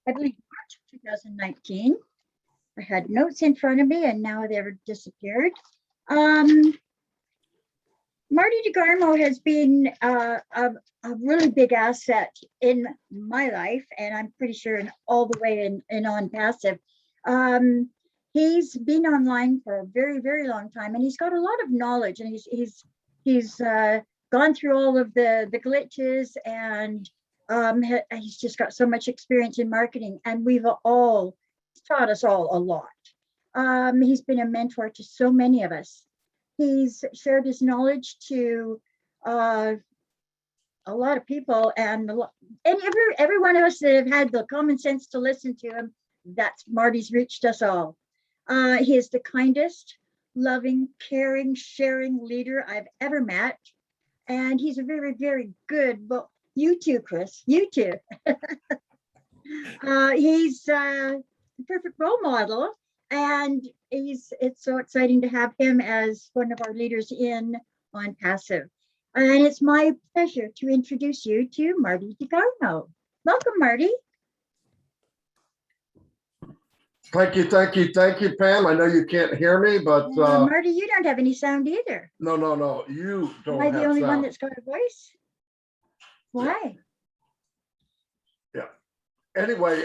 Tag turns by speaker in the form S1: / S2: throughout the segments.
S1: I believe, March 2019. I had notes in front of me and now they're disappeared. Marty DeGarmo has been a really big asset in my life, and I'm pretty sure in all the way in Onpassive. He's been online for a very, very long time, and he's got a lot of knowledge, and he's gone through all of the glitches, and he's just got so much experience in marketing, and he's taught us all a lot. He's been a mentor to so many of us. He's shared his knowledge to a lot of people, and every one of us that have had the common sense to listen to him, that's Marty's reached us all. He is the kindest, loving, caring, sharing leader I've ever met. And he's a very, very good, but you too, Chris, you too. He's a perfect role model. And it's so exciting to have him as one of our leaders in Onpassive. And it's my pleasure to introduce you to Marty DeGarmo. Welcome, Marty.
S2: Thank you, Pam. I know you can't hear me, but
S1: Marty, you don't have any sound either.
S2: No, you don't.
S1: Am I the only one that's got a voice? Why?
S2: Yeah. Anyway,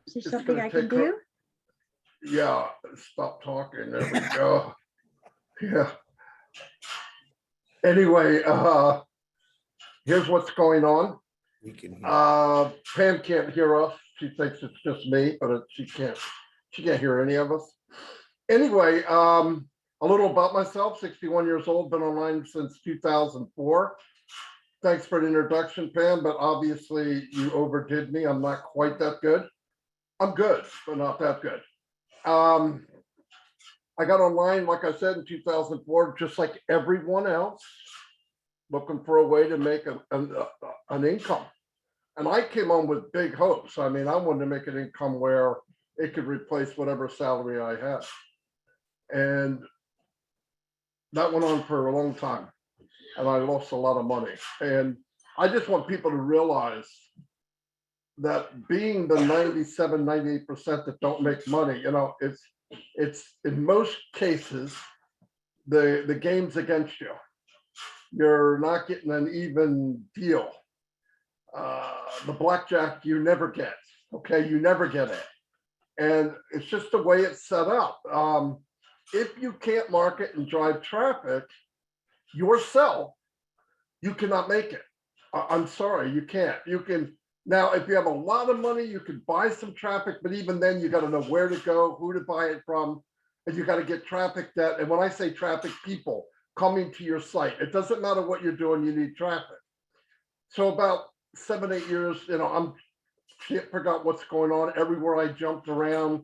S1: is there something I can do?
S2: Yeah, stop talking. There we go. Yeah. Anyway, here's what's going on.
S3: We can hear.
S2: Pam can't hear us. She thinks it's just me, but she can't hear any of us. Anyway, a little about myself, 61 years old, been online since 2004. Thanks for the introduction, Pam, but obviously you overdid me. I'm not quite that good. I'm good, but not that good. I got online, like I said, in 2004, just like everyone else, looking for a way to make an income. And I came on with big hopes. I mean, I wanted to make an income where it could replace whatever salary I had. And that went on for a long time. And I lost a lot of money. And I just want people to realize that being the 97, 98% that don't make money, it's in most cases, the game's against you. You're not getting an even deal. The blackjack you never get, okay? You never get it. And it's just the way it's set up. If you can't market and drive traffic yourself, you cannot make it. I'm sorry, you can't. You can, now, if you have a lot of money, you can buy some traffic, but even then you got to know where to go, who to buy it from, and you got to get traffic that, and when I say traffic, people coming to your site. It doesn't matter what you're doing, you need traffic. So about 7, 8 years, can't figure out what's going on. Everywhere I jumped around,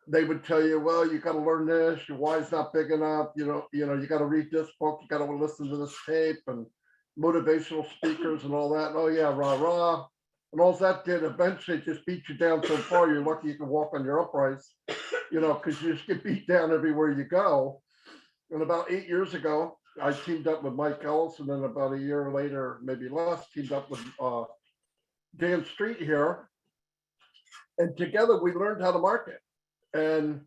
S2: they would tell you, well, you got to learn this, your why's not big enough, you got to read this book, you got to listen to this tape, and motivational speakers and all that. Oh yeah, rah. And all that did eventually just beat you down so far, you're lucky you can walk on your uprights, because you just get beat down everywhere you go. And about 8 years ago, I teamed up with Mike Ellis, and then about a year later, maybe less, teamed up with Dan Street here. And together we learned how to market. And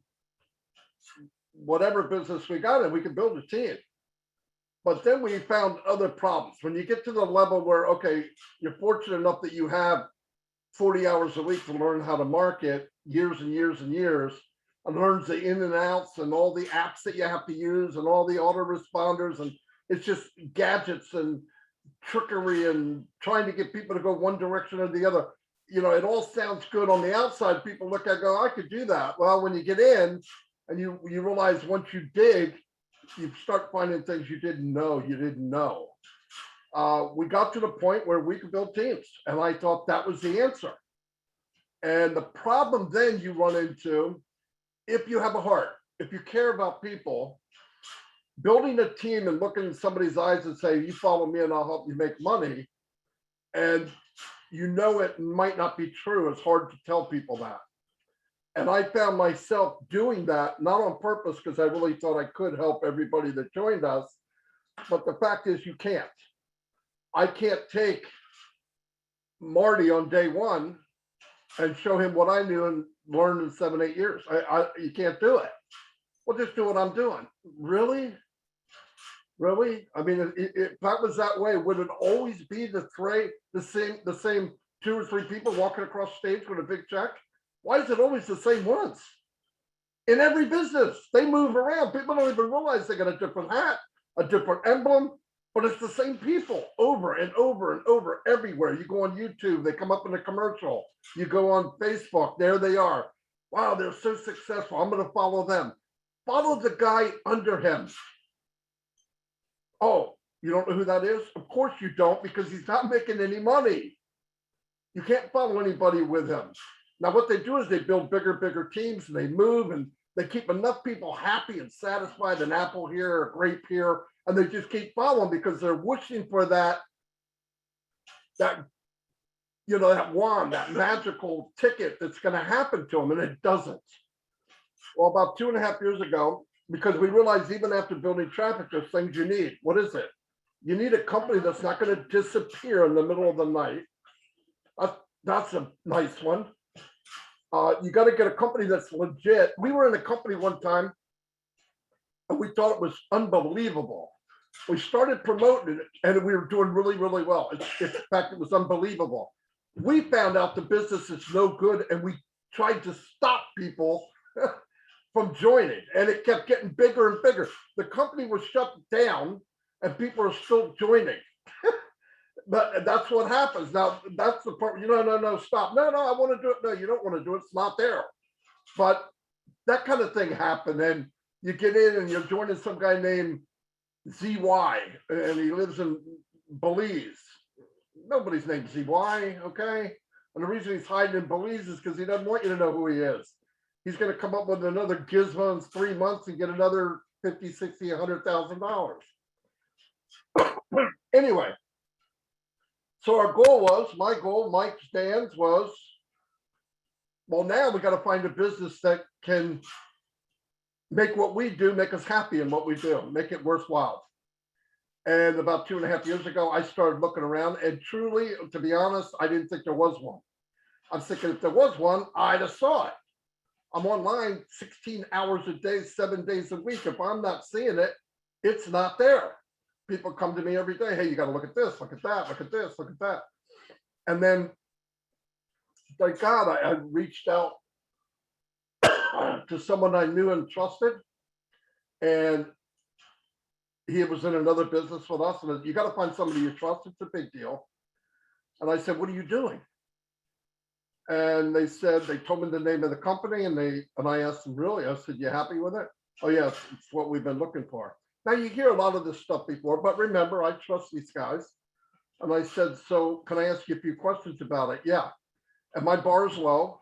S2: whatever business we got in, we could build a team. But then we found other problems. When you get to the level where, okay, you're fortunate enough that you have 40 hours a week to learn how to market, years and years and years, and learns the in and outs and all the apps that you have to use and all the autoresponders, and it's just gadgets and trickery and trying to get people to go one direction or the other. It all sounds good on the outside. People look at go, I could do that. Well, when you get in and you realize once you dig, you start finding things you didn't know. We got to the point where we could build teams, and I thought that was the answer. And the problem then you run into, if you have a heart, if you care about people, building a team and looking in somebody's eyes and say, you follow me and I'll help you make money, and it might not be true. It's hard to tell people that. And I found myself doing that, not on purpose, because I really thought I could help everybody that joined us. But the fact is, you can't. I can't take Marty on day one and show him what I knew and learned in 7, 8 years. You can't do it. Well, just do what I'm doing. Really? Really? I mean, if that was that way, would it always be the same 2 or 3 people walking across stage with a big check? Why is it always the same ones? In every business, they move around. People don't even realize they got a different hat, a different emblem, but it's the same people over and over and over everywhere. You go on YouTube, they come up in a commercial. You go on Facebook, there they are. Wow, they're so successful. I'm going to follow them. Follow the guy under him. Oh, you don't know who that is? Of course you don't, because he's not making any money. You can't follow anybody with him. Now, what they do is they build bigger teams, and they move, and they keep enough people happy and satisfied, an apple here, a grape here, and they just keep following because they're wishing for that wand, that magical ticket that's going to happen to them, and it doesn't. Well, about 2.5 years ago, because we realized even after building traffic, there's things you need. What is it? You need a company that's not going to disappear in the middle of the night. That's a nice one. You got to get a company that's legit. We were in a company one time, and we thought it was unbelievable. We started promoting it, and we were doing really, really well. In fact, it was unbelievable. We found out the business is no good, and we tried to stop people from joining, and it kept getting bigger and bigger. The company was shut down, and people are still joining. But that's what happens. Now, that's the part, no, stop. No, I want to do it. No, you don't want to do it. It's not there. But that kind of thing happened. And you get in and you're joining some guy named ZY, and he lives in Belize. Nobody's named ZY, okay? And the reason he's hiding in Belize is because he doesn't want you to know who he is. He's going to come up with another gizmo in 3 months and get another $50, $60, $100,000. Anyway. So our goal was, my goal, Mike's, Dan's was, well, now we got to find a business that can make what we do, make us happy in what we do, make it worthwhile. And about 2.5 years ago, I started looking around, and truly, to be honest, I didn't think there was one. I'm thinking if there was one, I'd have saw it. I'm online 16 hours a day, 7 days a week. If I'm not seeing it, it's not there. People come to me every day. Hey, you got to look at this, look at that, look at this, look at that. And then, thank God, I reached out to someone I knew and trusted. And he was in another business with us. And you got to find somebody you trust. It's a big deal. And I said, what are you doing? And they said, they told me the name of the company. And I asked them, really? I said, you happy with it? Oh, yes, it's what we've been looking for. Now, you hear a lot of this stuff before, but remember, I trust these guys. And I said, so can I ask you a few questions about it? Yeah. And my bar is low.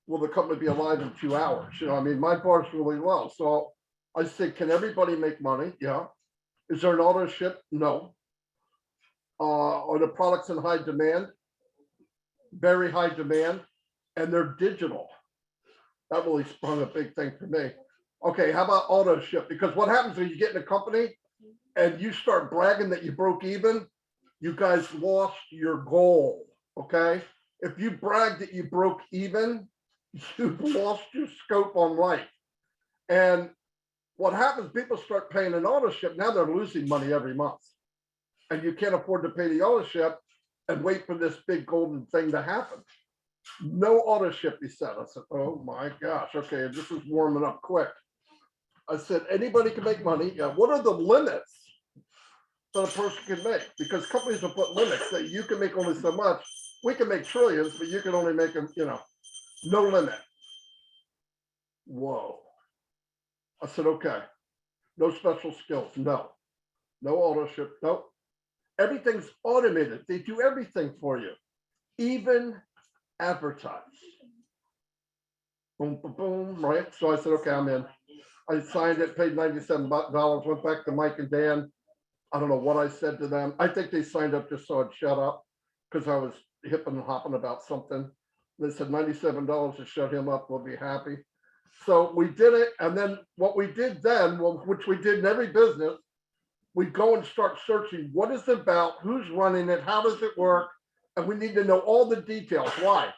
S2: Will the company be alive in 2 hours? My bar is really low. So I said, can everybody make money? Yeah. Is there an auto ship? No. Are the products in high demand? Very high demand. And they're digital. That really sprung a big thing for me. Okay, how about auto ship? Because what happens when you get in a company and you start bragging that you broke even, you guys lost your goal, okay? If you brag that you broke even, you've lost your scope on life. And what happens, people start paying an auto ship, now they're losing money every month. And you can't afford to pay the auto ship and wait for this big golden thing to happen. No auto ship, he said. I said, oh my gosh, okay, this is warming up quick. I said, anybody can make money. Yeah, what are the limits that a person can make? Because companies will put limits that you can make only so much. We can make trillions, but you can only make them, no limit. Whoa. I said, okay. No special skills. No auto ship. Nope. Everything's automated. They do everything for you, even advertise. Boom, boom, boom, right? So I said, okay, I'm in. I signed it, paid $97, went back to Mike and Dan. I don't know what I said to them. I think they signed up just so I'd shut up because I was hipping and hopping about something. They said $97 to shut him up, we'll be happy. So we did it. And then what we did then, which we did in every business, we'd go and start searching what is it about, who's running it, how does it work, And we need to know all the details. Why?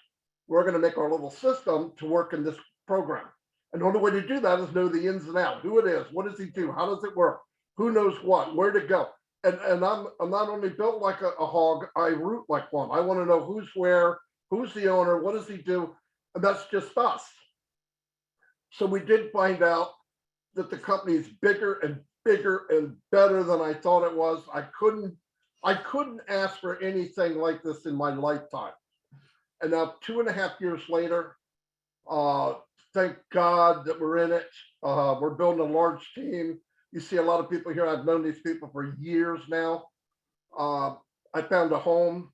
S2: We're going to make our little system to work in this program. And the only way to do that is know the ins and outs, who it is, what does he do, how does it work, who knows what, where to go. And I'm not only built like a hog, I root like one. I want to know who's where, who's the owner, what does he do, and that's just us. So we did find out that the company is bigger and better than I thought it was. I couldn't ask for anything like this in my lifetime. And now 2.5 years later, thank God that we're in it. We're building a large team. You see a lot of people here. I've known these people for years now. I found a home.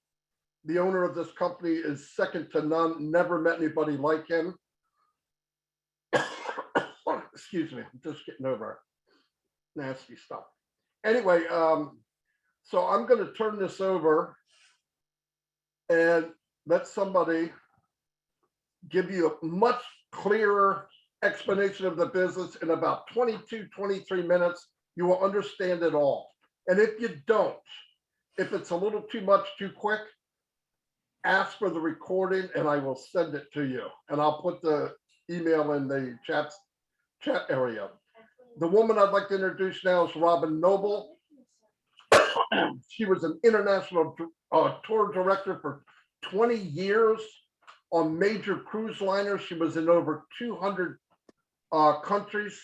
S2: The owner of this company is second to none. Never met anybody like him. Excuse me, I'm just getting over it. Nasty stuff. Anyway, so I'm going to turn this over and let somebody give you a much clearer explanation of the business. In about 22, 23 minutes, you will understand it all. And if you don't, if it's a little too much too quick, ask for the recording and I will send it to you. And I'll put the email in the chat area. The woman I'd like to introduce now is Robin Noble. She was an international tour director for 20 years on major cruise liners. She was in over 200 countries.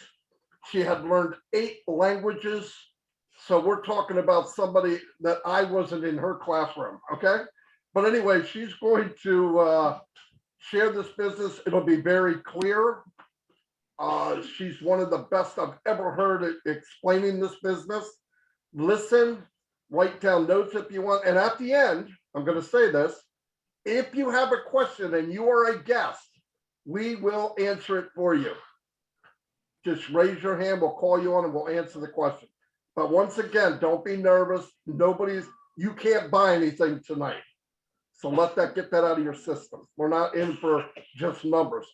S2: She had learned 8 languages. So we're talking about somebody that I wasn't in her classroom, okay? But anyway, she's going to share this business. It'll be very clear. She's one of the best I've ever heard at explaining this business. Listen, write down notes if you want. And at the end, I'm going to say this, if you have a question and you are a guest, we will answer it for you. Just raise your hand, we'll call you on and we'll answer the question. But once again, don't be nervous. You can't buy anything tonight. So get that out of your system. We're not in for just numbers.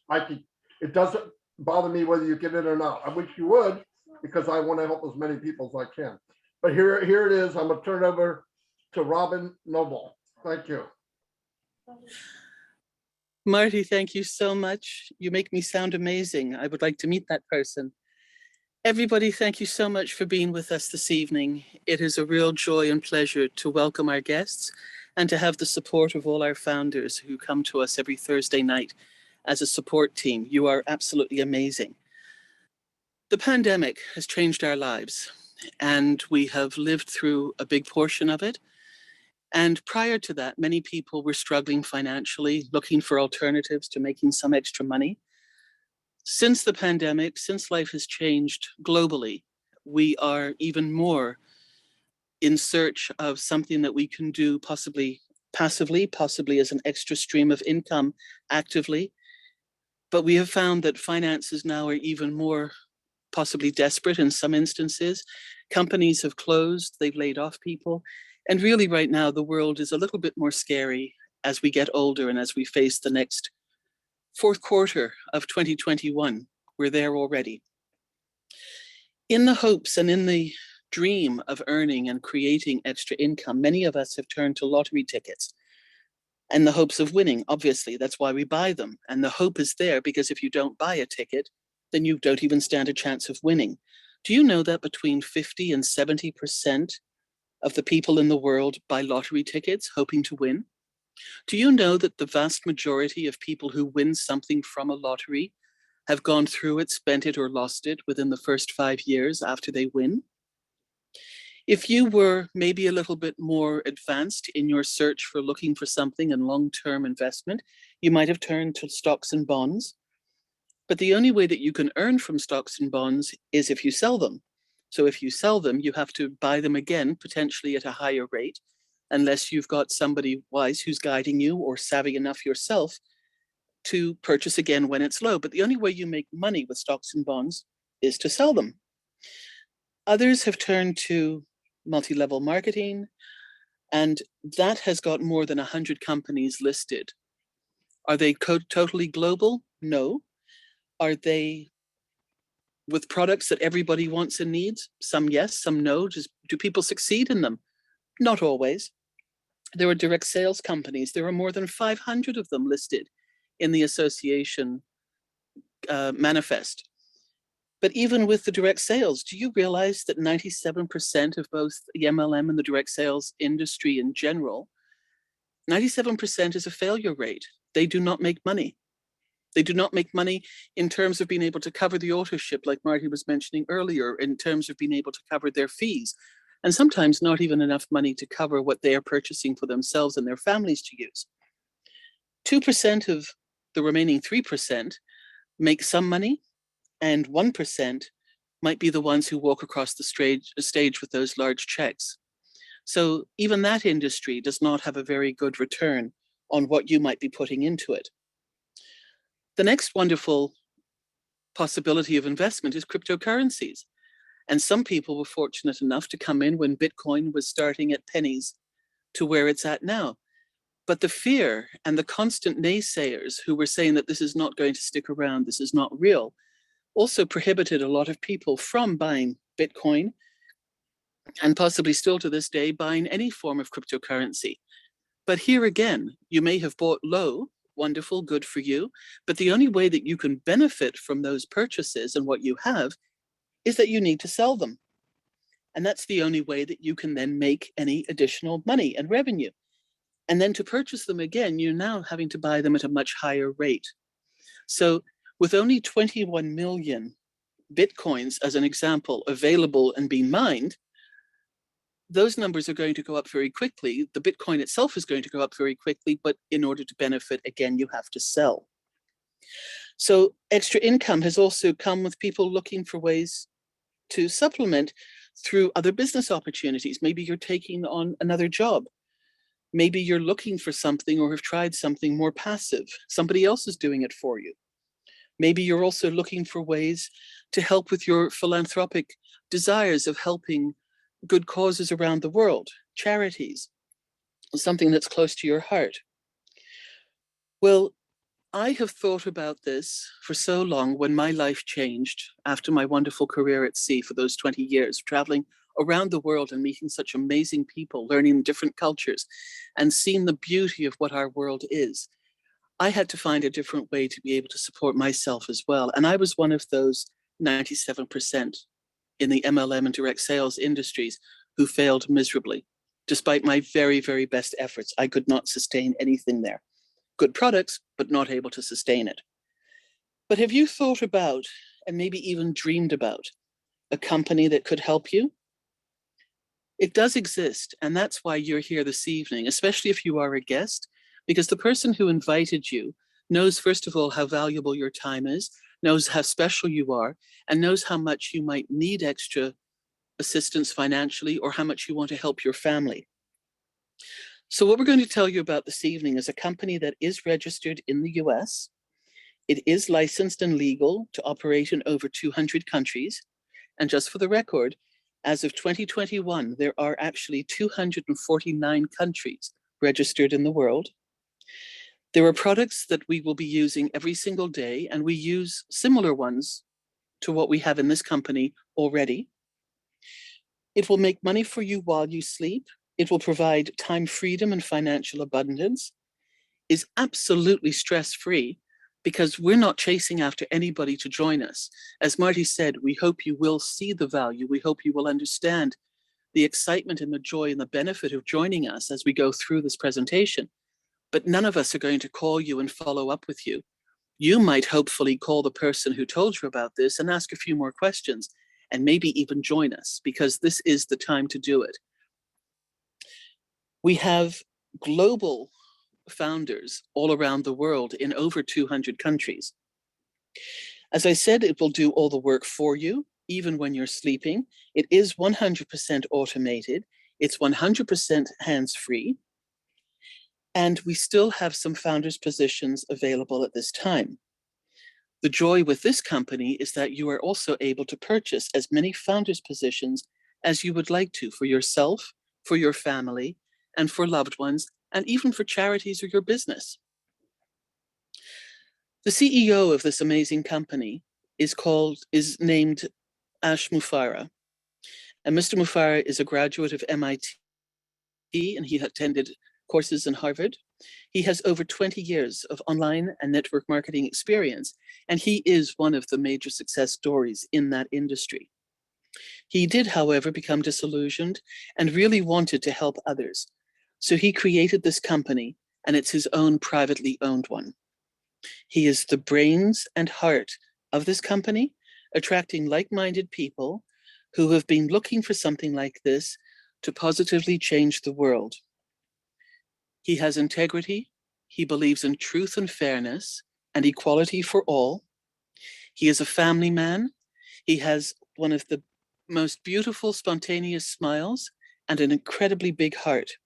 S2: It doesn't bother me whether you get in or not. I wish you would, because I want to help as many people as I can. But here it is. I'm going to turn it over to Robin Noble. Thank you.
S4: Marty, thank you so much. You make me sound amazing. I would like to meet that person. Everybody, thank you so much for being with us this evening. It is a real joy and pleasure to welcome our guests and to have the support of all our founders who come to us every Thursday night as a support team. You are absolutely amazing. The pandemic has changed our lives, and we have lived through a big portion of it. And prior to that, many people were struggling financially, looking for alternatives to making some extra money. Since the pandemic, since life has changed globally, we are even more in search of something that we can do possibly passively, possibly as an extra stream of income actively. But we have found that finances now are even more possibly desperate in some instances. Companies have closed, they've laid off people. And really right now, the world is a little bit more scary as we get older and as we face the next fourth quarter of 2021. We're there already. In the hopes and in the dream of earning and creating extra income, many of us have turned to lottery tickets and the hopes of winning. Obviously, that's why we buy them. And the hope is there because if you don't buy a ticket, then you don't even stand a chance of winning. Do you know that between 50 and 70% of the people in the world buy lottery tickets hoping to win? Do you know that the vast majority of people who win something from a lottery have gone through it, spent it, or lost it within the first 5 years after they win? If you were maybe a little bit more advanced in your search for looking for something in long-term investment, you might have turned to stocks and bonds. But the only way that you can earn from stocks and bonds is if you sell them. So if you sell them, you have to buy them again, potentially at a higher rate, unless you've got somebody wise who's guiding you or savvy enough yourself to purchase again when it's low. But the only way you make money with stocks and bonds is to sell them. Others have turned to multi-level marketing, and that has got more than 100 companies listed. Are they totally global? No. Are they with products that everybody wants and needs? Some yes, some no. Do people succeed in them? Not always. There are direct sales companies. There are more than 500 of them listed in the association manifest. But even with the direct sales, do you realize that 97% of both the MLM and the direct sales industry in general, 97% is a failure rate. They do not make money. They do not make money in terms of being able to cover the authorship, like Marty was mentioning earlier, in terms of being able to cover their fees, and sometimes not even enough money to cover what they are purchasing for themselves and their families to use. 2% of the remaining 3% make some money, and 1% might be the ones who walk across the stage with those large checks. So even that industry does not have a very good return on what you might be putting into it. The next wonderful possibility of investment is cryptocurrencies. And some people were fortunate enough to come in when Bitcoin was starting at pennies to where it's at now. But the fear and the constant naysayers who were saying that this is not going to stick around, this is not real, also prohibited a lot of people from buying Bitcoin, and possibly still to this day buying any form of cryptocurrency. But here again, you may have bought low, wonderful, good for you, but the only way that you can benefit from those purchases and what you have is that you need to sell them. And that's the only way that you can then make any additional money and revenue. And then to purchase them again, you're now having to buy them at a much higher rate. So with only 21 million Bitcoins, as an example, available and being mined, those numbers are going to go up very quickly. The Bitcoin itself is going to go up very quickly, but in order to benefit, again, you have to sell. So extra income has also come with people looking for ways to supplement through other business opportunities. Maybe you're taking on another job. Maybe you're looking for something or have tried something more passive. Somebody else is doing it for you. Maybe you're also looking for ways to help with your philanthropic desires of helping good causes around the world, charities, something that's close to your heart. Well, I have thought about this for so long when my life changed after my wonderful career at sea for those 20 years, traveling around the world and meeting such amazing people, learning different cultures and seeing the beauty of what our world is. I had to find a different way to be able to support myself as well. And I was one of those 97% in the MLM and direct sales industries who failed miserably. Despite my very, very best efforts, I could not sustain anything there. Good products, but not able to sustain it. But have you thought about, and maybe even dreamed about, a company that could help you? It does exist, and that's why you're here this evening, especially if you are a guest, because the person who invited you knows, first of all, how valuable your time is, knows how special you are, and knows how much you might need extra assistance financially or how much you want to help your family. So what we're going to tell you about this evening is a company that is registered in the US. It is licensed and legal to operate in over 200 countries. And just for the record, as of 2021, there are actually 249 countries registered in the world. There are products that we will be using every single day, and we use similar ones to what we have in this company already. It will make money for you while you sleep. It will provide time freedom and financial abundance, is absolutely stress-free because we're not chasing after anybody to join us. As Marty said, we hope you will see the value. We hope you will understand the excitement and the joy and the benefit of joining us as we go through this presentation. But none of us are going to call you and follow up with you. You might hopefully call the person who told you about this and ask a few more questions and maybe even join us, because this is the time to do it. We have global founders all around the world in over 200 countries. As I said, it will do all the work for you, even when you're sleeping. It is 100% automated. It's 100% hands-free. And we still have some founders positions available at this time. The joy with this company is that you are also able to purchase as many founders positions as you would like to for yourself, for your family, and for loved ones, and even for charities or your business. The CEO of this amazing company is named Ash Mufareh. And Mr. Mufareh is a graduate of MIT, and he attended courses in Harvard. He has over 20 years of online and network marketing experience, and he is one of the major success stories in that industry. He did, however, become disillusioned and really wanted to help others. So he created this company, and it's his own privately owned one. He is the brains and heart of this company, attracting like-minded people who have been looking for something like this to positively change the world. He has integrity. He believes in truth and fairness and equality for all. He is a family man. He has one of the most beautiful, spontaneous smiles and an incredibly big heart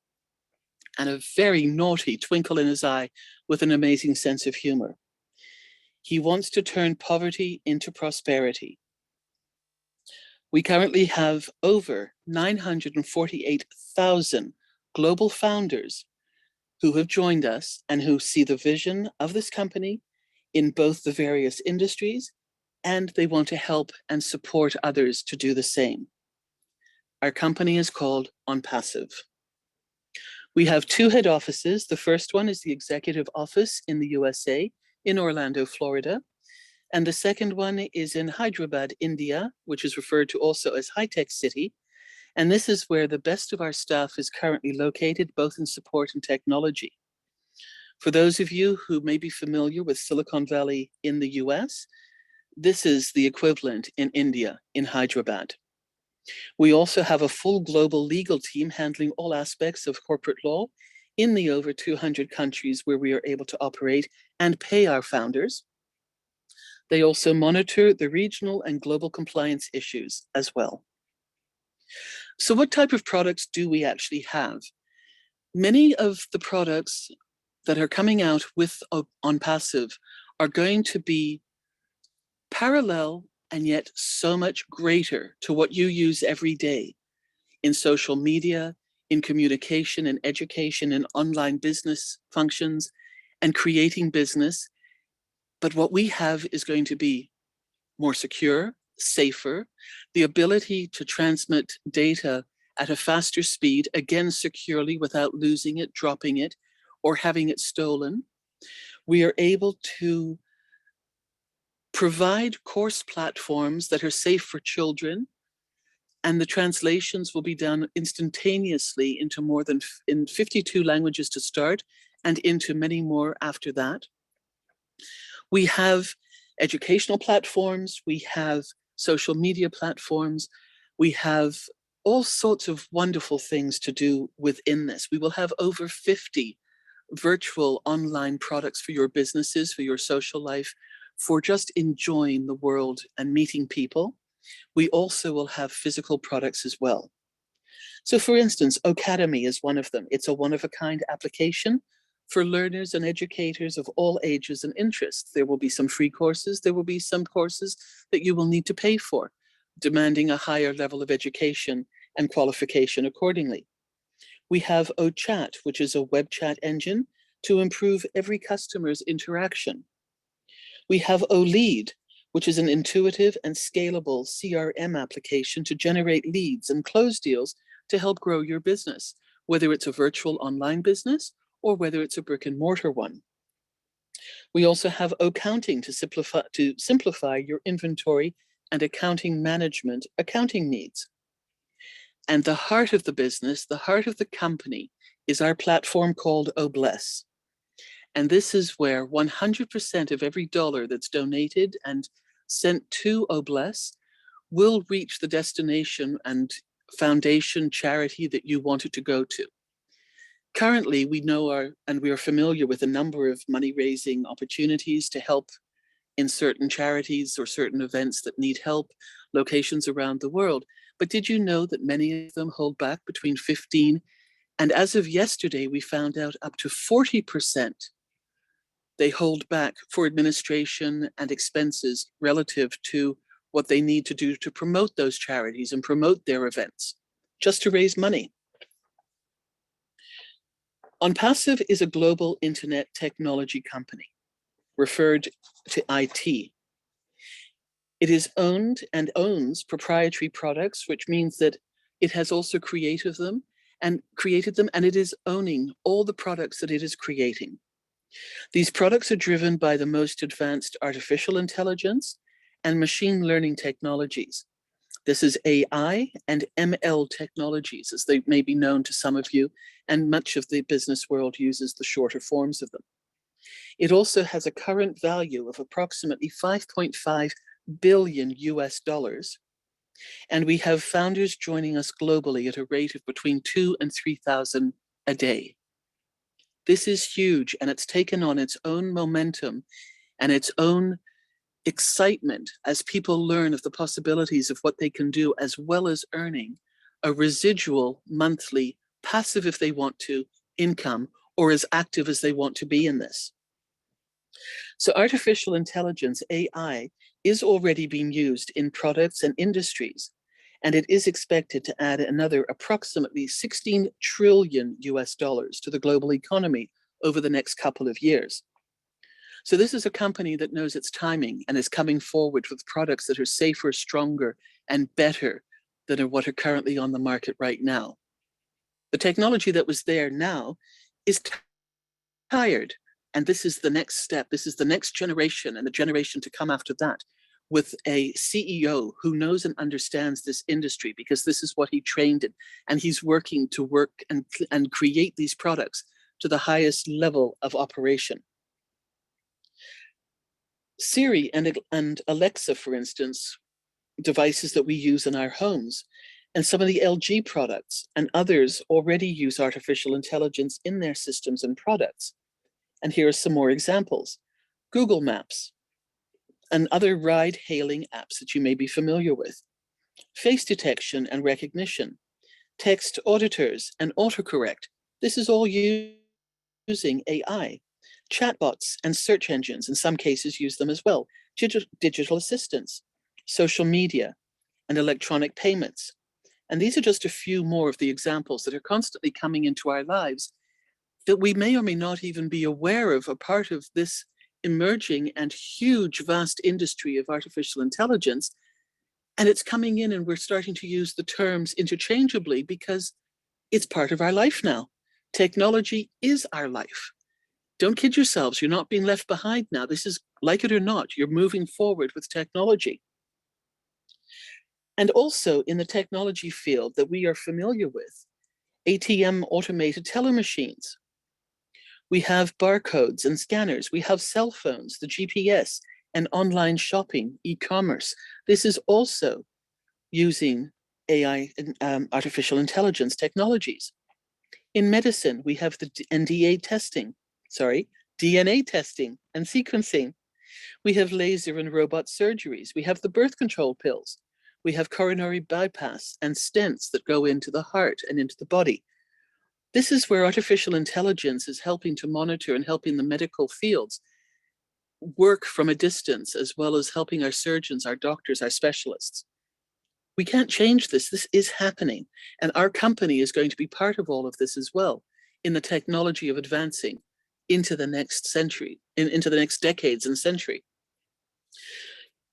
S4: and a very naughty twinkle in his eye with an amazing sense of humor. He wants to turn poverty into prosperity. We currently have over 948,000 global founders who have joined us and who see the vision of this company in both the various industries, and they want to help and support others to do the same. Our company is called Onpassive. We have 2 head offices. The first one is the executive office in the USA, in Orlando, Florida. And the second one is in Hyderabad, India, which is referred to also as High Tech City. And this is where the best of our staff is currently located, both in support and technology. For those of you who may be familiar with Silicon Valley in the US, this is the equivalent in India, in Hyderabad. We also have a full global legal team handling all aspects of corporate law in the over 200 countries where we are able to operate and pay our founders. They also monitor the regional and global compliance issues as well. So what type of products do we actually have? Many of the products that are coming out with Onpassive are going to be parallel and yet so much greater to what you use every day in social media, in communication and education and online business functions and creating business. But what we have is going to be more secure, safer, the ability to transmit data at a faster speed, again, securely without losing it, dropping it, or having it stolen. We are able to provide course platforms that are safe for children, and the translations will be done instantaneously into more than in 52 languages to start and into many more after that. We have educational platforms, we have social media platforms, we have all sorts of wonderful things to do within this. We will have over 50 virtual online products for your businesses, for your social life, for just enjoying the world and meeting people. We also will have physical products as well. So for instance, Academy is one of them. It's a one-of-a-kind application for learners and educators of all ages and interests. There will be some free courses. There will be some courses that you will need to pay for, demanding a higher level of education and qualification accordingly. We have OChat, which is a web chat engine to improve every customer's interaction. We have OLead, which is an intuitive and scalable CRM application to generate leads and close deals to help grow your business, whether it's a virtual online business or whether it's a brick and mortar one. We also have Accounting to simplify your inventory and accounting management, accounting needs. And the heart of the business, the heart of the company, is our platform called Bless. And this is where 100% of every dollar that's donated and sent to Bless will reach the destination and foundation charity that you want it to go to. Currently, we know and we are familiar with a number of money-raising opportunities to help in certain charities or certain events that need help, locations around the world. But did you know that many of them hold back between 15 and as of yesterday, we found out up to 40% they hold back for administration and expenses relative to what they need to do to promote those charities and promote their events, just to raise money. Onpassive is a global internet technology company, referred to IT. It is owned and owns proprietary products, which means that it has also created them and created them, and it is owning all the products that it is creating. These products are driven by the most advanced artificial intelligence and machine learning technologies. This is AI and ML technologies, as they may be known to some of you, and much of the business world uses the shorter forms of them. It also has a current value of approximately 5.5 billion US dollars. And we have founders joining us globally at a rate of between 2,000 and 3,000 a day. This is huge, and it's taken on its own momentum and its own excitement as people learn of the possibilities of what they can do, as well as earning a residual monthly, passive if they want to, income, or as active as they want to be in this. So artificial intelligence, AI, is already being used in products and industries, and it is expected to add another approximately 16 trillion US dollars to the global economy over the next couple of years. So this is a company that knows its timing and is coming forward with products that are safer, stronger, and better than what are currently on the market right now. The technology that was there now is tired, and this is the next step. This is the next generation and the generation to come after that, with a CEO who knows and understands this industry, because this is what he trained in, and he's working to work and create these products to the highest level of operation. Siri and Alexa, for instance, devices that we use in our homes, and some of the LG products and others already use artificial intelligence in their systems and products. And here are some more examples. Google Maps and other ride-hailing apps that you may be familiar with. Face detection and recognition, text auditors and autocorrect. This is all using AI. Chatbots and search engines, in some cases, use them as well. Digital assistants, social media, and electronic payments. And these are just a few more of the examples that are constantly coming into our lives that we may or may not even be aware of, a part of this emerging and huge, vast industry of artificial intelligence. And it's coming in, and we're starting to use the terms interchangeably because it's part of our life now. Technology is our life. Don't kid yourselves, you're not being left behind now. This is, like it or not, you're moving forward with technology. And also in the technology field that we are familiar with, ATM automated teller machines. We have barcodes and scanners. We have cell phones, the GPS, and online shopping, e-commerce. This is also using AI and artificial intelligence technologies. In medicine, we have the DNA testing and sequencing. We have laser and robot surgeries. We have the birth control pills. We have coronary bypass and stents that go into the heart and into the body. This is where artificial intelligence is helping to monitor and helping the medical fields work from a distance, as well as helping our surgeons, our doctors, our specialists. We can't change this. This is happening. And our company is going to be part of all of this as well, in the technology of advancing into the next century, into the next decades and century.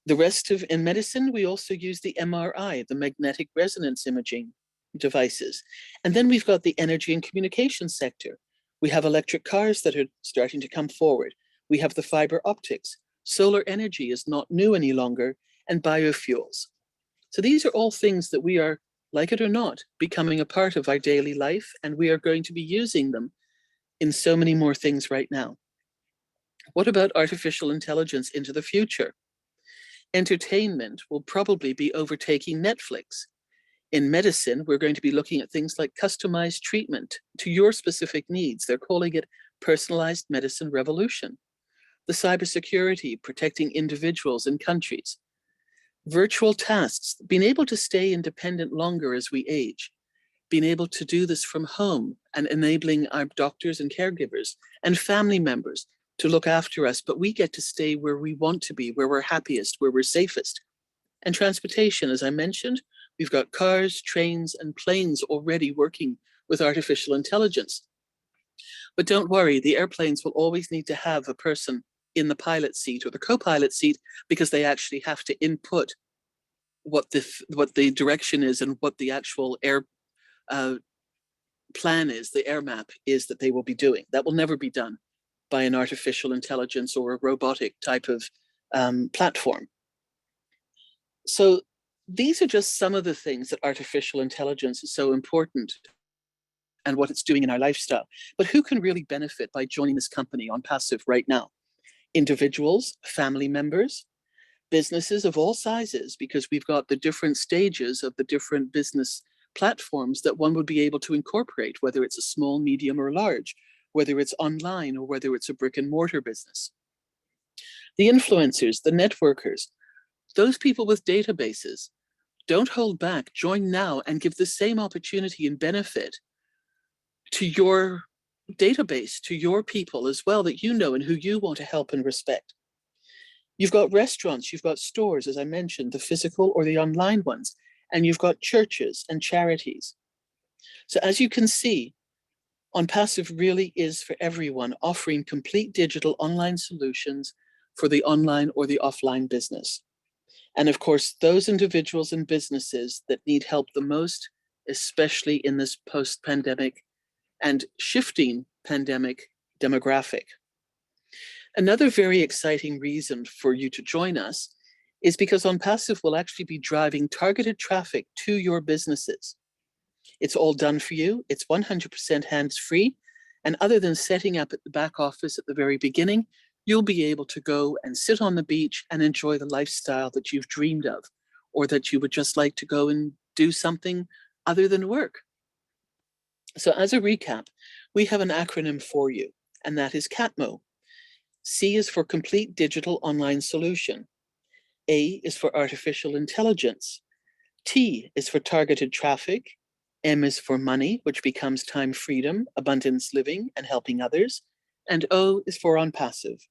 S4: The rest of, in medicine, we also use the MRI, the magnetic resonance imaging devices. And then we've got the energy and communication sector. We have electric cars that are starting to come forward. We have the fiber optics. Solar energy is not new any longer, and biofuels. So these are all things that we are, like it or not, becoming a part of our daily life, and we are going to be using them in so many more things right now. What about artificial intelligence into the future? Entertainment will probably be overtaking Netflix. In medicine, we're going to be looking at things like customized treatment to your specific needs. They're calling it personalized medicine revolution. The cybersecurity, protecting individuals and countries. Virtual tasks, being able to stay independent longer as we age, being able to do this from home and enabling our doctors and caregivers and family members to look after us, but we get to stay where we want to be, where we're happiest, where we're safest. And transportation, as I mentioned, we've got cars, trains, and planes already working with artificial intelligence. But don't worry, the airplanes will always need to have a person in the pilot seat or the co-pilot seat, because they actually have to input what the direction is and what the actual plan is, the air map is that they will be doing. That will never be done by an artificial intelligence or a robotic type of platform. So these are just some of the things that artificial intelligence is so important and what it's doing in our lifestyle. But who can really benefit by joining this company Onpassive right now? Individuals, family members, businesses of all sizes, because we've got the different stages of the different business platforms that one would be able to incorporate, whether it's a small, medium, or large, whether it's online or whether it's a brick and mortar business. The influencers, the networkers, those people with databases, don't hold back, join now and give the same opportunity and benefit to your database, to your people as well that you know and who you want to help and respect. You've got restaurants, you've got stores, as I mentioned, the physical or the online ones, and you've got churches and charities. So as you can see, Onpassive really is for everyone, offering complete digital online solutions for the online or the offline business. And of course, those individuals and businesses that need help the most, especially in this post-pandemic and shifting pandemic demographic. Another very exciting reason for you to join us is because Onpassive will actually be driving targeted traffic to your businesses. It's all done for you. It's 100% hands-free. And other than setting up at the back office at the very beginning, you'll be able to go and sit on the beach and enjoy the lifestyle that you've dreamed of, or that you would just like to go and do something other than work. So as a recap, we have an acronym for you, and that is CATMO. C is for Complete Digital Online Solution. A is for Artificial Intelligence. T is for Targeted Traffic. M is for Money, which becomes Time Freedom, Abundance Living, and Helping Others. And O is for Onpassive,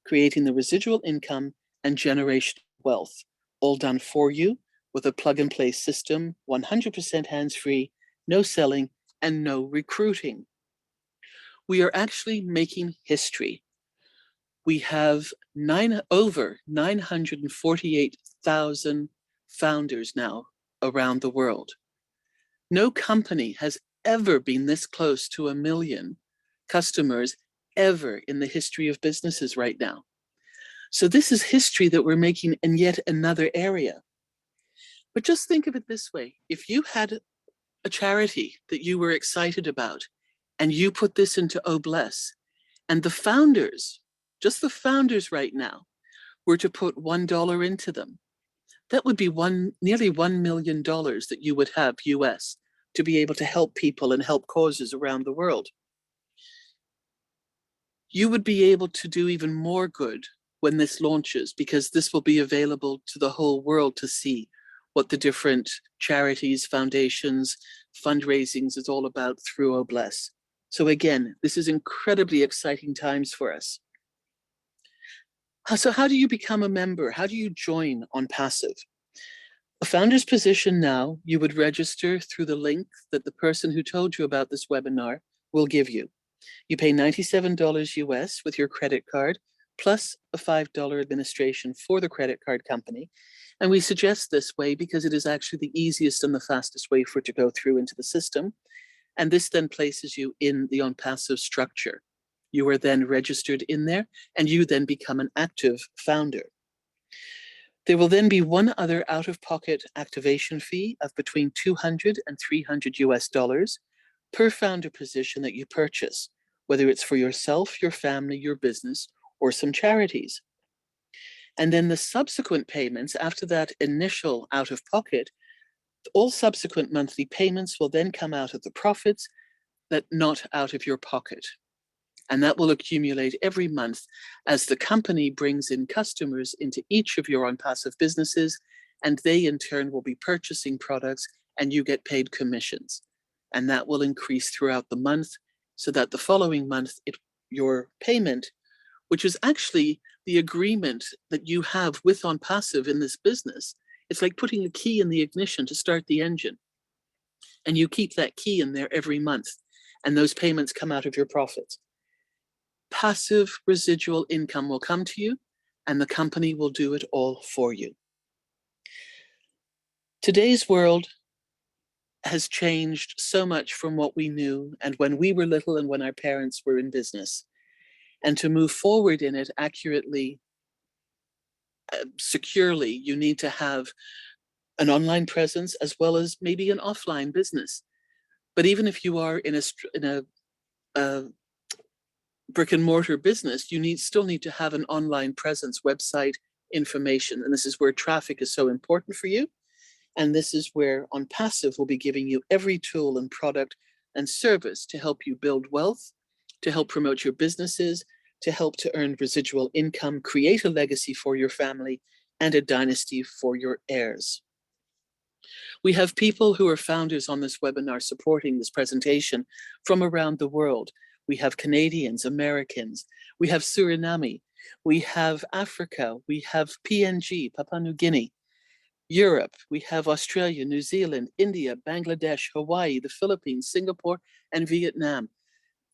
S4: creating the residual income and generation wealth, all done for you with a plug-and-play system, 100% hands-free, no selling, and no recruiting. We are actually making history. We have over 948,000 founders now around the world. No company has ever been this close to 1 million customers ever in the history of businesses right now. So this is history that we're making in yet another area. But just think of it this way. If you had a charity that you were excited about and you put this into Obless, and the founders, just the founders right now, were to put $1 into them, that would be nearly $1 million that you would have US to be able to help people and help causes around the world. You would be able to do even more good when this launches, because this will be available to the whole world to see what the different charities, foundations, fundraisings is all about through Obless. So again, this is incredibly exciting times for us. So how do you become a member? How do you join Onpassive? A founder's position now, you would register through the link that the person who told you about this webinar will give you. You pay $97 US with your credit card, plus a $5 administration for the credit card company. And we suggest this way because it is actually the easiest and the fastest way for it to go through into the system. And this then places you in the Onpassive structure. You are then registered in there, and you then become an active founder. There will then be one other out-of-pocket activation fee of between $200 and $300 US per founder position that you purchase, whether it's for yourself, your family, your business, or some charities. And then the subsequent payments after that initial out-of-pocket, all subsequent monthly payments will then come out of the profits, that not out of your pocket. And that will accumulate every month as the company brings in customers into each of your Onpassive businesses, and they in turn will be purchasing products and you get paid commissions. And that will increase throughout the month so that the following month, your payment, which is actually the agreement that you have with Onpassive in this business, it's like putting a key in the ignition to start the engine. And you keep that key in there every month, and those payments come out of your profits. Passive residual income will come to you, and the company will do it all for you. Today's world has changed so much from what we knew and when we were little and when our parents were in business. And to move forward in it accurately, securely, you need to have an online presence as well as maybe an offline business. But even if you are in a brick and mortar business, you still need to have an online presence, website, information. And this is where traffic is so important for you. And this is where Onpassive will be giving you every tool and product and service to help you build wealth, to help promote your businesses, to help to earn residual income, create a legacy for your family, and a dynasty for your heirs. We have people who are founders on this webinar supporting this presentation from around the world. We have Canadians, Americans, we have Suriname, we have Africa, we have PNG, Papua New Guinea, Europe, we have Australia, New Zealand, India, Bangladesh, Hawaii, the Philippines, Singapore, and Vietnam.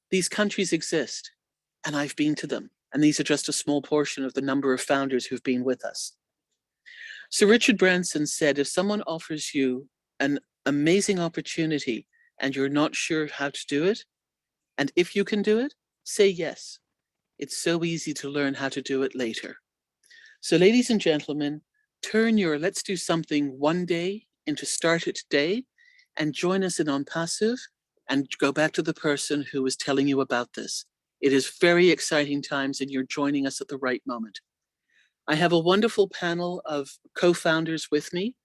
S4: These countries exist, and I've been to them. And these are just a small portion of the number of founders who've been with us. Sir Richard Branson said, if someone offers you an amazing opportunity and you're not sure how to do it, and if you can do it, say yes. It's so easy to learn how to do it later. So ladies and gentlemen, turn your let's do something one day into start it today and join us in Onpassive and go back to the person who was telling you about this. It is very exciting times and you're joining us at the right moment. I have a wonderful panel of co-founders with me.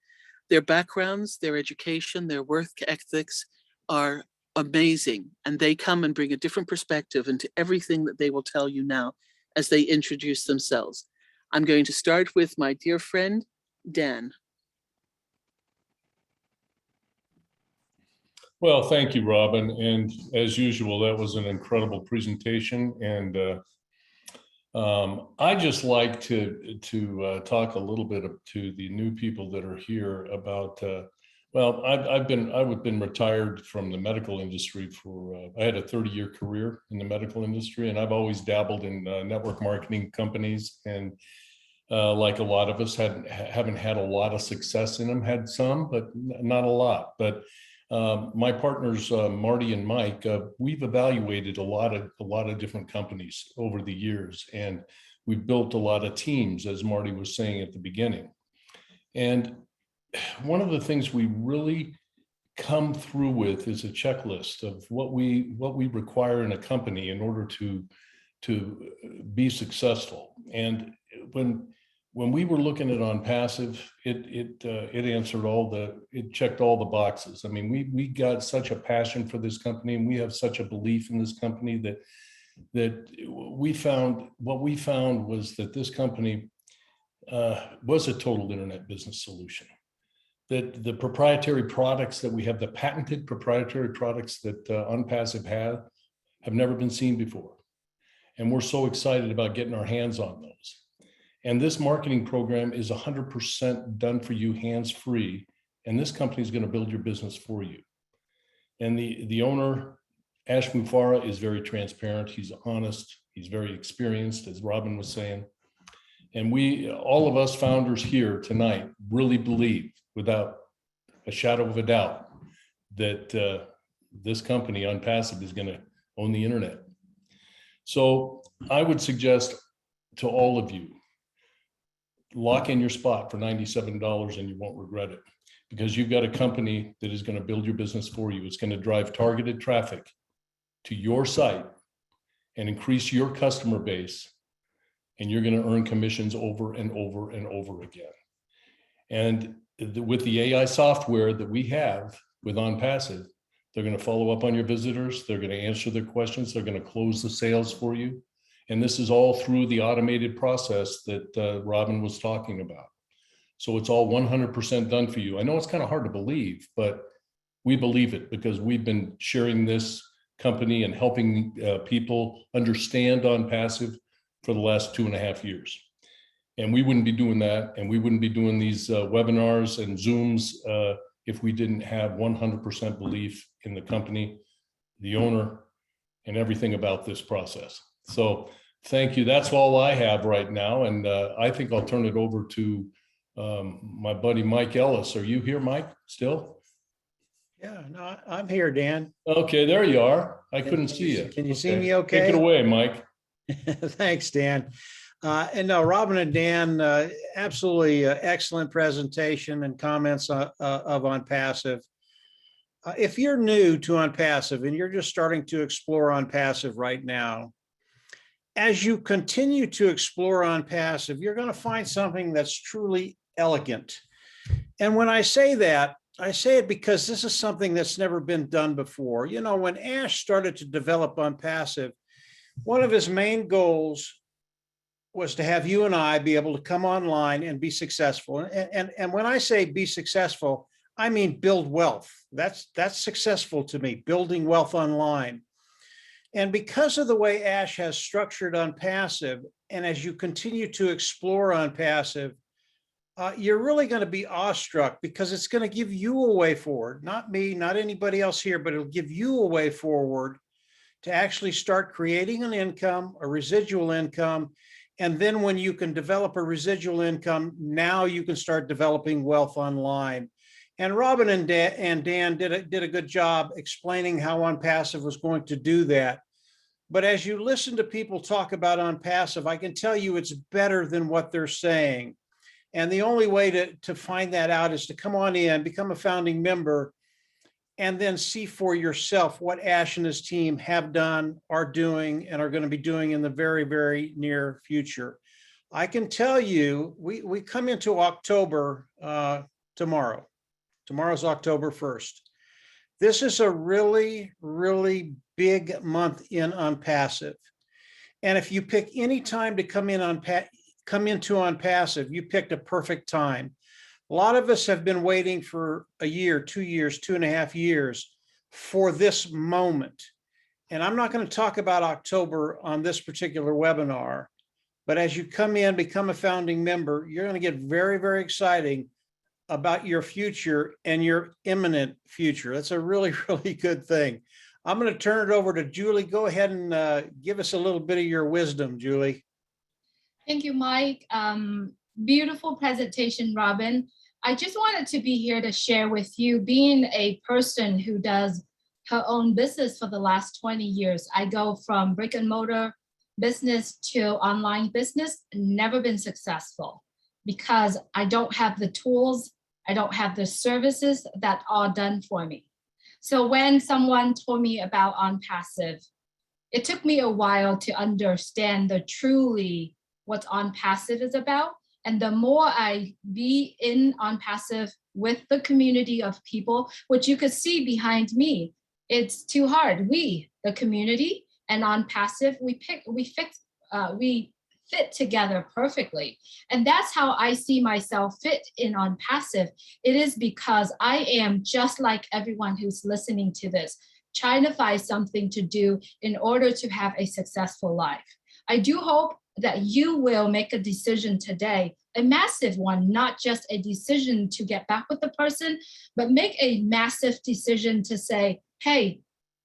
S4: Their backgrounds, their education, their work ethics are amazing, and they come and bring a different perspective into everything that they will tell you now as they introduce themselves. I'm going to start with my dear friend, Dan.
S5: Well, thank you, Robin. And as usual, that was an incredible presentation. And I just like to talk a little bit to the new people that are here about. Well, I've been retired from the medical industry for. I had a 30-year career in the medical industry, and I've always dabbled in network marketing companies. And like a lot of us, haven't had a lot of success in them. Had some, but not a lot. But my partners, Marty and Mike, we've evaluated a lot of different companies over the years, and we've built a lot of teams, as Marty was saying at the beginning. And one of the things we really come through with is a checklist of what we require in a company in order to be successful. And when we were looking at Onpassive, it answered it checked all the boxes. I mean, we got such a passion for this company, and we have such a belief in this company that we found was that this company was a total internet business solution. That the proprietary products that we have, the patented proprietary products that Onpassive have never been seen before. And we're so excited about getting our hands on those. And this marketing program is 100% done for you, hands-free. And this company is going to build your business for you. And the owner, Ash Mufara, is very transparent. He's honest. He's very experienced, as Robin was saying. And all of us founders here tonight really believe, without a shadow of a doubt, that this company, Onpassive, is going to own the internet. So I would suggest to all of you, lock in your spot for $97 and you won't regret it, because you've got a company that is going to build your business for you. It's going to drive targeted traffic to your site and increase your customer base, and you're going to earn commissions over and over and over again. And with the AI software that we have with Onpassive, they're going to follow up on your visitors. They're going to answer their questions. They're going to close the sales for you. And this is all through the automated process that Robin was talking about. So it's all 100% done for you. I know it's kind of hard to believe, but we believe it because we've been sharing this company and helping people understand Onpassive for the last 2.5 years. And we wouldn't be doing that, and we wouldn't be doing these webinars and Zooms if we didn't have 100% belief in the company, the owner, and everything about this process. So thank you. That's all I have right now. And I think I'll turn it over to my buddy, Mike Ellis. Are you here, Mike, still?
S6: Yeah, no, I'm here, Dan.
S5: Okay, there you are. I
S6: Can-
S5: couldn't
S6: can
S5: see
S6: you-
S5: you.
S6: can you see
S5: Okay.
S6: me
S5: Take
S6: okay?
S5: it away, Mike.
S6: Thanks, Dan. And no, Robin and Dan, absolutely excellent presentation and comments of Onpassive. If you're new to Onpassive and you're just starting to explore Onpassive right now, as you continue to explore Onpassive, you're going to find something that's truly elegant. And when I say that, I say it because this is something that's never been done before. You know, when Ash started to develop Onpassive, one of his main goals was to have you and I be able to come online and be successful. And when I say be successful, I mean build wealth. That's successful to me, building wealth online. And because of the way Ash has structured Onpassive, and as you continue to explore Onpassive, you're really going to be awestruck because it's going to give you a way forward, not me, not anybody else here, but it'll give you a way forward to actually start creating an income, a residual income. And then when you can develop a residual income, now you can start developing wealth online. And Robin and Dan did a good job explaining how Onpassive was going to do that. But as you listen to people talk about Onpassive, I can tell you it's better than what they're saying. And the only way to find that out is to come on in, become a founding member, and then see for yourself what Ash and his team have done, are doing, and are going to be doing in the very, very near future. I can tell you, we come into October tomorrow. Tomorrow's October 1st. This is a really, really big month in Onpassive. And if you pick any time to come into Onpassive, you picked a perfect time. A lot of us have been waiting for a year, 2 years, 2.5 years for this moment. And I'm not going to talk about October on this particular webinar, but as you come in, become a founding member, you're going to get very, very exciting about your future and your imminent future. That's a really, really good thing. I'm going to turn it over to Julie. Go ahead and give us a little bit of your wisdom, Julie.
S7: Thank you, Mike. Beautiful presentation, Robin. I just wanted to be here to share with you, being a person who does her own business for the last 20 years. I go from brick and mortar business to online business, never been successful because I don't have the tools, I don't have the services that are done for me. So when someone told me about Onpassive, it took me a while to understand the truly what Onpassive is about. And the more I be in Onpassive with the community of people, which you could see behind me, it's too hard. We, the community, and Onpassive, we fit together perfectly. And that's how I see myself fit in Onpassive. It is because I am just like everyone who's listening to this, trying to find something to do in order to have a successful life. I do hope that you will make a decision today, a massive one, not just a decision to get back with the person, but make a massive decision to say, hey,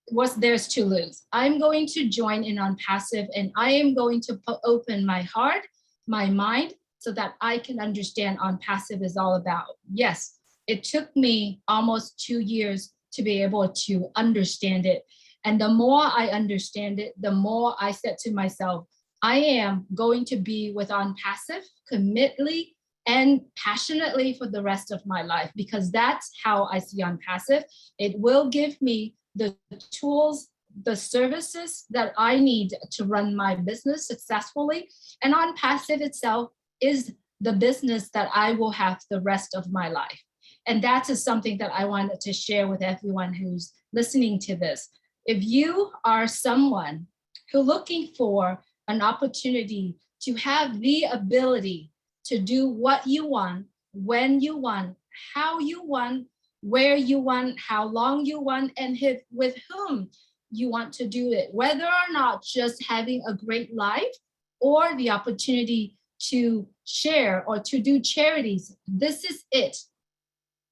S7: what's theirs to lose? I'm going to join in Onpassive, and I am going to open my heart, my mind, so that I can understand Onpassive is all about. Yes, it took me almost 2 years to be able to understand it. And the more I understand it, the more I said to myself, I am going to be with Onpassive committedly and passionately for the rest of my life, because that's how I see Onpassive. It will give me the tools, the services that I need to run my business successfully. And Onpassive itself is the business that I will have the rest of my life. And that is something that I wanted to share with everyone who's listening to this. If you are someone who's looking for an opportunity to have the ability to do what you want, when you want, how you want, where you want, how long you want, and with whom you want to do it, whether or not just having a great life or the opportunity to share or to do charities, this is it.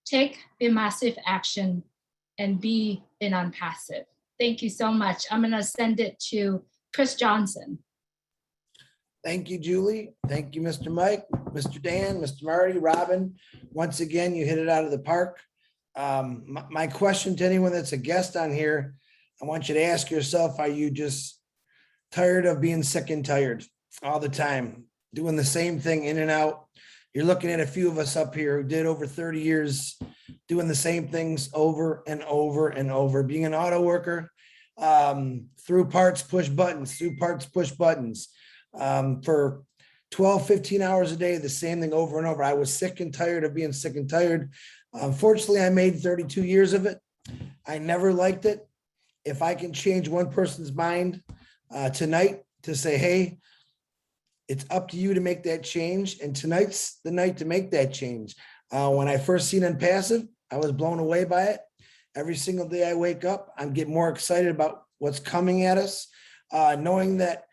S7: Take a massive action and be in Onpassive. Thank you so much. I'm going to send it to Chris Johnson.
S3: Thank you, Julie. Thank you, Mr. Mike, Mr. Dan, Mr. Marty, Robin. Once again, you hit it out of the park. My question to anyone that's a guest on here, I want you to ask yourself, are you just tired of being sick and tired all the time, doing the same thing in and out? You're looking at a few of us up here who did over 30 years doing the same things over and over and over, being an auto worker, through parts, push buttons, for 12, 15 hours a day, the same thing over and over. I was sick and tired of being sick and tired. Unfortunately, I made 32 years of it. I never liked it. If I can change one person's mind tonight to say, hey, it's up to you to make that change. And tonight's the night to make that change. When I first seen Unpassive, I was blown away by it. Every single day I wake up, I'm getting more excited about what's coming at us, knowing that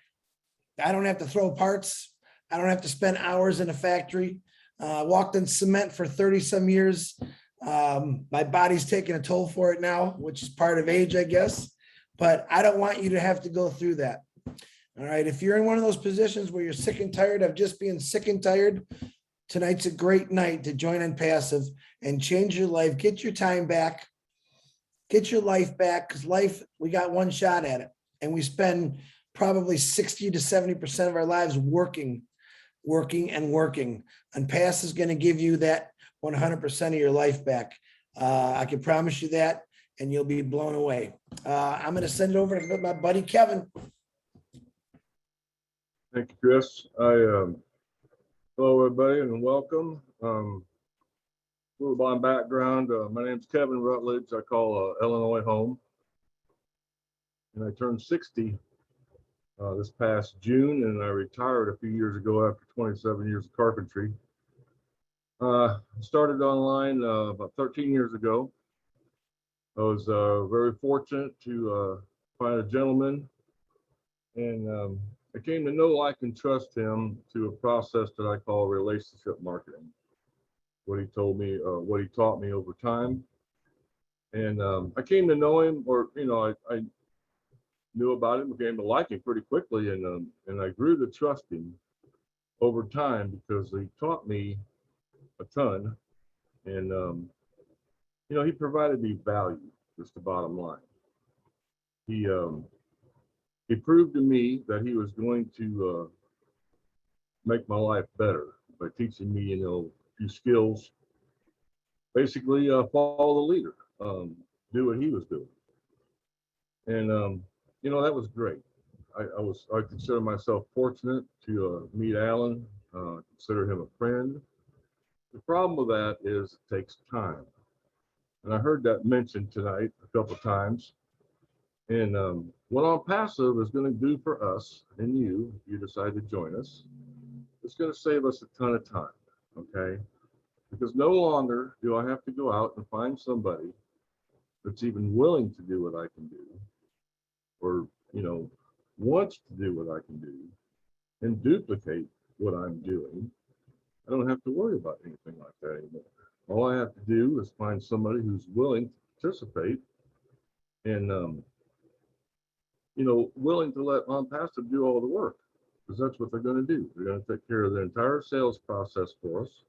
S3: I don't have to throw parts. I don't have to spend hours in a factory. Walked in cement for 30 some years. My body's taking a toll for it now, which is part of age, I guess. But I don't want you to have to go through that. All right. If you're in one of those positions where you're sick and tired of just being sick and tired, tonight's a great night to join Unpassive and change your life. Get your time back. Get your life back, because life, we got one shot at it. And we spend probably 60 to 70% of our lives working. Unpassive is going to give you that 100% of your life back. I can promise you that, and you'll be blown away. I'm going to send it over to my buddy Kevin.
S8: Thank you, Chris. Hello, everybody, and welcome. A little bit of background. My name's Kevin Rutledge. I call Illinois home. And I turned 60 this past June, and I retired a few years ago after 27 years of carpentry. Started online about 13 years ago. I was very fortunate to find a gentleman, and I came to know, like, and trust him through a process that I call relationship marketing. What he told me, what he taught me over time. And I came to know him, or, you know, I knew about him, came to like him pretty quickly, and I grew to trust him over time because he taught me a ton, and you know, he provided me value. Just the bottom line. He proved to me that he was going to make my life better by teaching me, you know, a few skills. Basically, follow the leader, do what he was doing, and you know, that was great. I consider myself fortunate to meet Alan, consider him a friend. The problem with that is it takes time. And I heard that mentioned tonight a couple of times. And what Onpassive is going to do for us and you, if you decide to join us, it's going to save us a ton of time, okay? Because no longer do I have to go out and find somebody that's even willing to do what I can do, or, you know, wants to do what I can do and duplicate what I'm doing. I don't have to worry about anything like that anymore. All I have to do is find somebody who's willing to participate and, you know, willing to let Onpassive do all the work, because that's what they're going to do. They're going to take care of the entire sales process for us,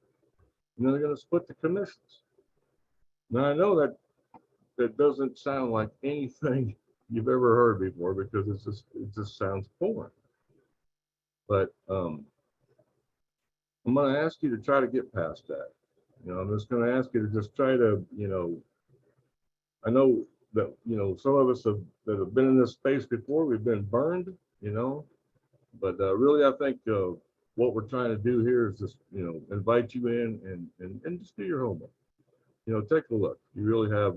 S8: and then they're going to split the commissions. Now, I know that that doesn't sound like anything you've ever heard before, because it just sounds foreign. But I'm going to ask you to try to get past that. You know, I'm just going to ask you to just try to, you know, I know that, you know, some of us that have been in this space before, we've been burned, you know, but really, I think what we're trying to do here is just, you know, invite you in and just do your homework. You know, take a look. You really have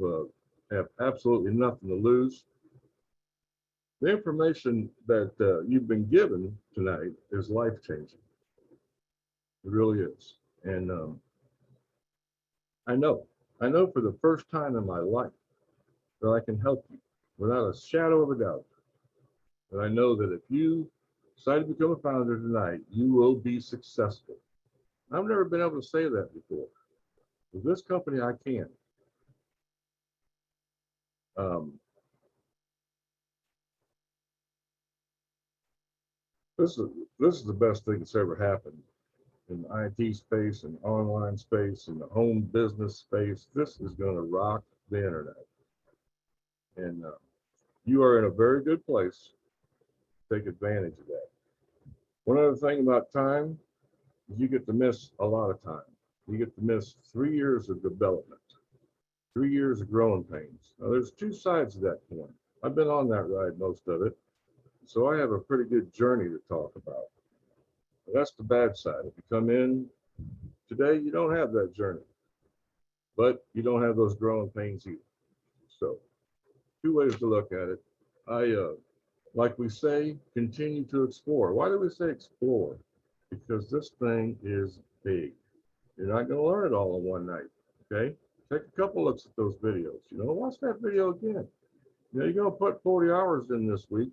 S8: absolutely nothing to lose. The information that you've been given tonight is life-changing. It really is. And I know for the first time in my life that I can help you without a shadow of a doubt. And I know that if you decide to become a founder tonight, you will be successful. I've never been able to say that before. With this company, I can. This is the best thing that's ever happened in the IT space and online space and the home business space. This is going to rock the internet. And you are in a very good place to take advantage of that. One other thing about time is you get to miss a lot of time. You get to miss 3 years of development, 3 years of growing pains. Now, there's two sides to that coin. I've been on that ride most of it, so I have a pretty good journey to talk about. But that's the bad side. If you come in today, you don't have that journey, but you don't have those growing pains either. So, two ways to look at it. Like we say, continue to explore. Why do we say explore? Because this thing is big. You're not going to learn it all in one night, okay? Take a couple looks at those videos. Watch that video again. You're going to put 40 hours in this week.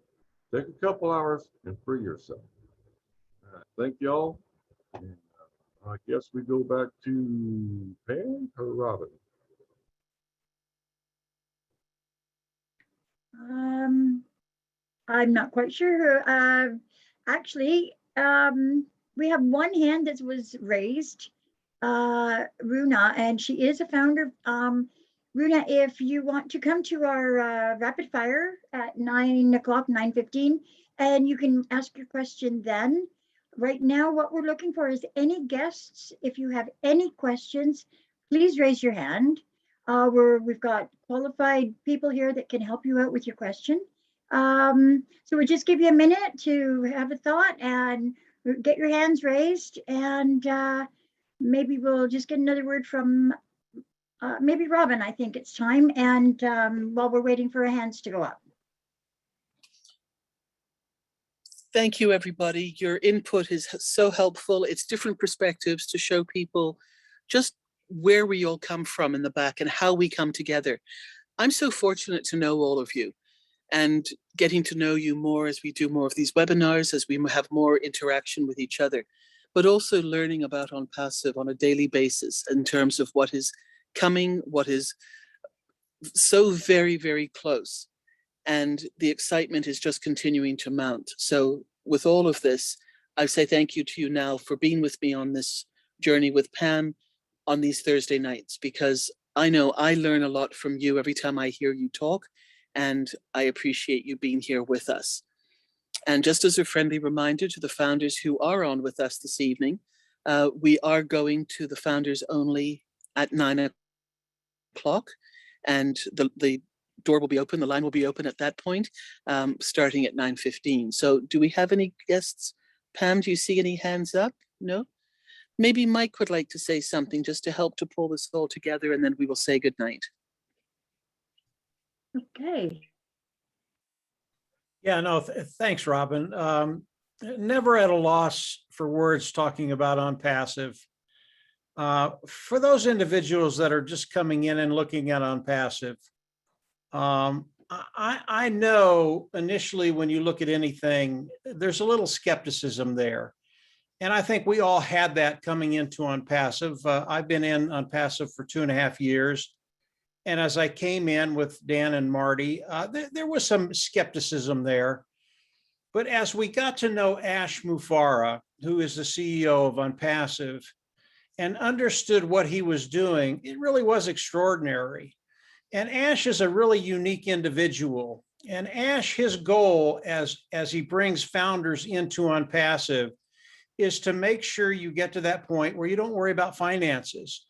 S8: Take a couple hours and free yourself. All right, thank y'all. And, I guess we go back to Pam or Robin.
S1: I'm not quite sure. Actually, we have one hand that was raised, Runa, and she is a founder. Runa, if you want to come to our rapid fire at 9 o'clock, 9:15, and you can ask your question then. Right now, what we're looking for is any guests. If you have any questions, please raise your hand. We've got qualified people here that can help you out with your question. So we'll just give you a minute to have a thought and get your hands raised, and maybe we'll just get another word from maybe Robin. I think it's time, and while we're waiting for our hands to go up.
S4: Thank you, everybody. Your input is so helpful. It's different perspectives to show people just where we all come from in the back and how we come together. I'm so fortunate to know all of you and getting to know you more as we do more of these webinars, as we have more interaction with each other, but also learning about Onpassive on a daily basis in terms of what is coming, what is so very, very close. And the excitement is just continuing to mount. So with all of this, I say thank you to you now for being with me on this journey with Pam on these Thursday nights, because I know I learn a lot from you every time I hear you talk, and I appreciate you being here with us. And just as a friendly reminder to the founders who are on with us this evening, we are going to the founders only at 9 o'clock, and the door will be open, the line will be open at that point, starting at 9:15. So do we have any guests? Pam, do you see any hands up? No? Maybe Mike would like to say something just to help to pull this all together, and then we will say goodnight.
S1: Okay.
S6: Yeah, no, thanks, Robin. Never at a loss for words talking about Onpassive. For those individuals that are just coming in and looking at Onpassive, I know initially when you look at anything, there's a little skepticism there. And I think we all had that coming into Onpassive. I've been in Onpassive for 2.5 years. And as I came in with Dan and Marty, there was some skepticism there. But as we got to know Ash Mufareh, who is the CEO of Onpassive, and understood what he was doing, it really was extraordinary. And Ash is a really unique individual. And Ash, his goal as he brings founders into Onpassive is to make sure you get to that point where you don't worry about finances.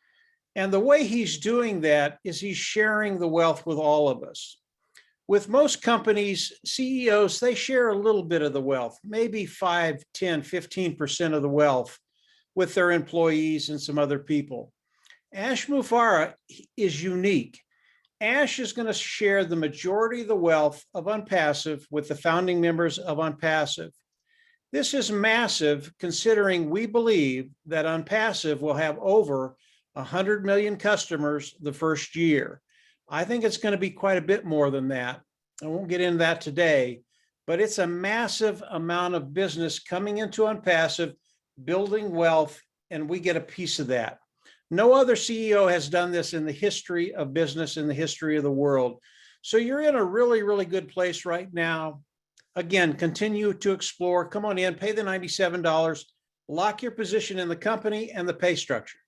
S6: And the way he's doing that is he's sharing the wealth with all of us. With most companies, CEOs, they share a little bit of the wealth, maybe 5, 10, 15% of the wealth with their employees and some other people. Ash Mufareh is unique. Ash is going to share the majority of the wealth of Onpassive with the founding members of Onpassive. This is massive, considering we believe that Onpassive will have over 100 million customers the first year. I think it's going to be quite a bit more than that. I won't get into that today, but it's a massive amount of business coming into Onpassive, building wealth, and we get a piece of that. No other CEO has done this in the history of business, in the history of the world. So you're in a really, really good place right now. Again, continue to explore. Come on in, pay the $97. lock your position in the company and the pay structure.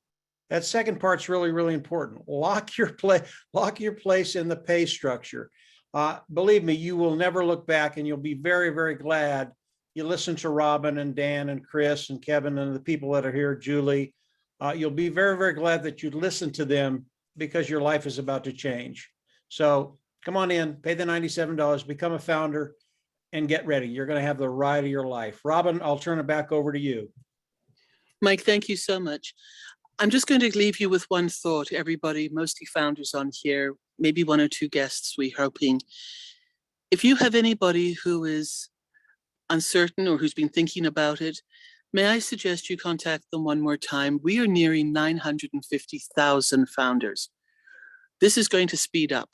S6: That second part's really, really important. Lock your place in the pay structure. Believe me, you will never look back, and you'll be very, very glad you listened to Robin and Dan and Chris and Kevin and the people that are here, Julie. You'll be very, very glad that you listened to them, because your life is about to change. So come on in, pay the $97, become a founder, and get ready. You're going to have the ride of your life. Robin, I'll turn it back over to you.
S4: Mike, thank you so much. I'm just going to leave you with one thought, everybody, mostly founders on here, maybe one or two guests, we're hoping. If you have anybody who is uncertain or who's been thinking about it, may I suggest you contact them one more time? We are nearing 950,000 founders. This is going to speed up.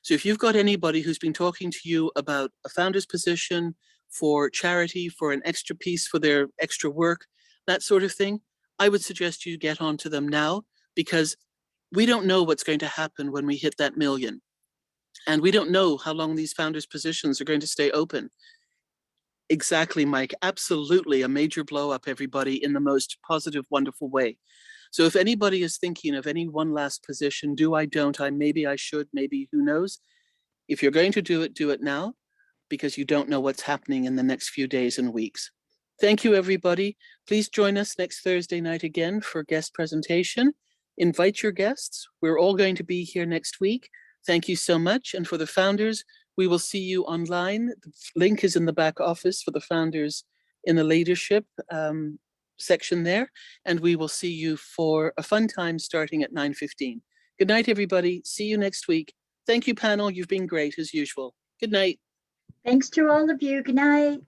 S4: So if you've got anybody who's been talking to you about a founder's position, for charity, for an extra piece for their extra work, that sort of thing, I would suggest you get onto them now, because we don't know what's going to happen when we hit that million. And we don't know how long these founders' positions are going to stay open. Exactly, Mike. Absolutely a major blow up, everybody, in the most positive, wonderful way. So if anybody is thinking of any one last position, do I, don't I, maybe I should, maybe who knows? If you're going to do it now, because you don't know what's happening in the next few days and weeks. Thank you, everybody. Please join us next Thursday night again for a guest presentation. Invite your guests. We're all going to be here next week. Thank you so much. And for the founders, we will see you online. The link is in the back office for the founders in the leadership section there. And we will see you for a fun time starting at 9:15. Good night, everybody. See you next week. Thank you, panel. You've been great as usual. Good night.
S1: Thanks to all of you. Good night.